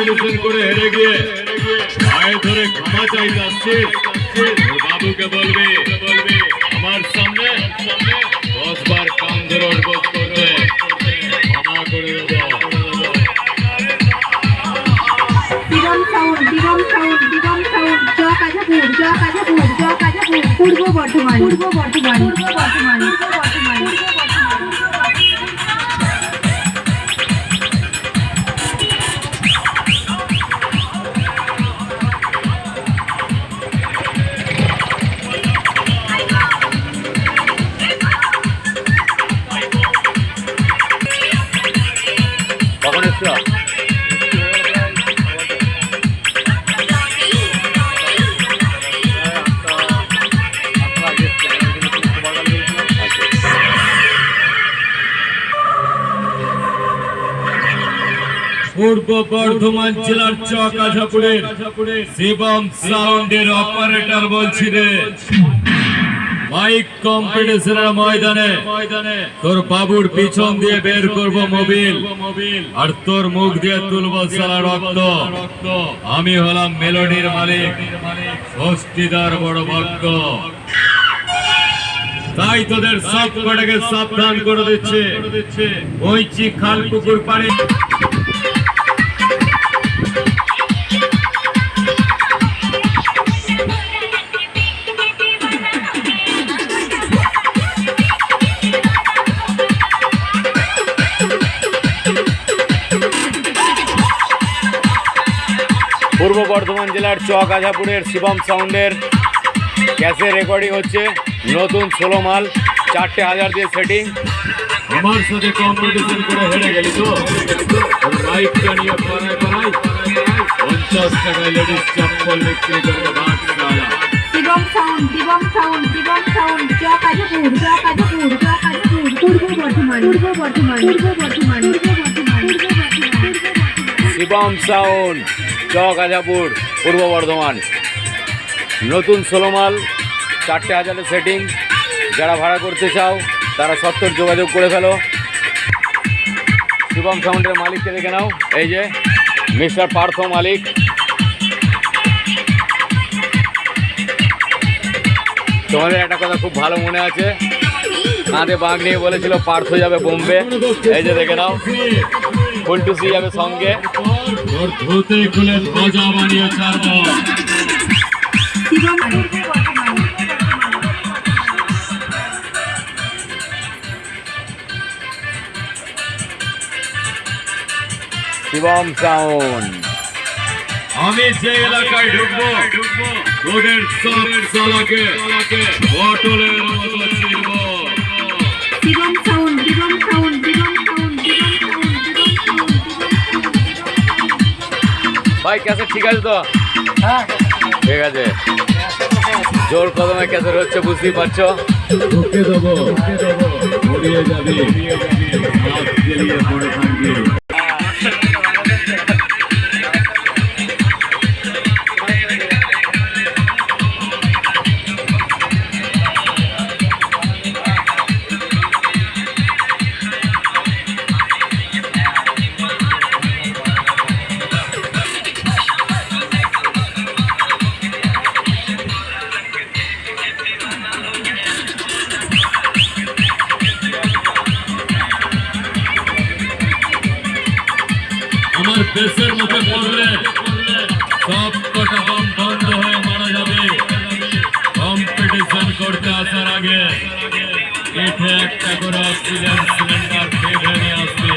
Competition করে হেরে গিয়ে পায়ে ধরে ক্ষমা চাই যাচ্ছিস, বাবুকে বলবি আমার সামনে 10 বার কান ধরে অনুরোধ করবে, ক্ষমা করে দেব। পূর্ব বর্ধমান কখন এসছো? পূর্ব বর্ধমান জেলার চকাঝাপুরের শিবম সাউন্ডের অপারেটর বলছি রে, মাইক কম্পিটিশনের ময়দানে তোর বাবুর পিছন দিয়ে বের করব মোবিল, আর তোর মুখ দিয়ে তুলব সারা রক্ত। আমি হলাম মেলোডির মালিক, ষষ্ঠীদার বড় ভক্ত, তাই তোদের সব কটাকে সাবধান করে দিচ্ছে। ওইচি খাল পুকুর পাড়ে পূর্ব বর্ধমান জেলার চকাঝাপুরের শিবম সাউন্ডের ক্যাসে রেকর্ডিং হচ্ছে, নতুন 16 মাল, 4টে হাজার দিয়ে সেটিং। আমার সাথে কম্পিটিশন করে হেরে গেলি তো, মাইকটা নিয়ে পাড়ায় 50 টাকায় লেডিস চপ্পল বিক্রি করবে ভাগ সালা। শিবম সাউন্ড চকাঝাপুর পূর্ব বর্ধমান শিবম সাউন্ড চকাঝাপুর পূর্ব বর্ধমান, নতুন 16 মাল, 4টে হাজারের সেটিং। যারা ভাড়া করতে চাও তারা সত্তর যোগাযোগ করে ফেলো। শিবম সাউন্ডের মালিককে দেখে নাও, এই যে মিস্টার পার্থ মালিক। তোমাদের একটা কথা খুব ভালো মনে আছে, কাঁধে বাঘ নিয়ে বলেছিল পার্থ যাবে বোম্বে, এই যে দেখে নাও ফুলটুসি যাবে সঙ্গে। ধুতে খুলে ধ্বজা বানিয়ে ছাড়ব। শিবম সাউন্ড। আমি যে এলাকায় ঢুকবো ওদের সব সালাকে বটলের মতো ছিড়ব। ভাই ক্যাসেট ঠিক আছে তো? হ্যাঁ ঠিক আছে, জোর কদমে ক্যাসেট হচ্ছে, বুঝতেই পারছো। ঢুকে দেবো, উড়িয়ে যাবি, হাত গেলিয়ে পড়ে থাকবি। আমার দেশের মুখে পড়লে সব কটা বম বন্ধ হয়ে মারা যাবে। কম্পিটিশন করতে আসার আগে এতে একটা করে অক্সিজেন সিলিন্ডার বেঁধে নিয়ে আসবে।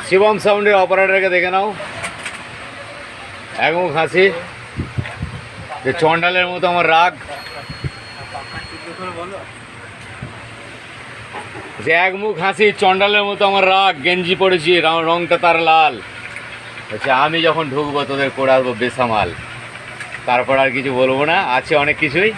শিবম সাউন্ডের অপারেটরকে দেখে নাও, এক মুখ হাসি, যে চন্ডালের মতো আমার রাগ, যে এক মুখ হাসি চন্ডালের মতো আমার রাগ, গেঞ্জি পরেছি রংটা তার লাল। আচ্ছা আমি যখন ঢুকবো তোদের করে আসবো বেসামাল, তারপর আর কিছু বলবো না, আছে অনেক কিছুই।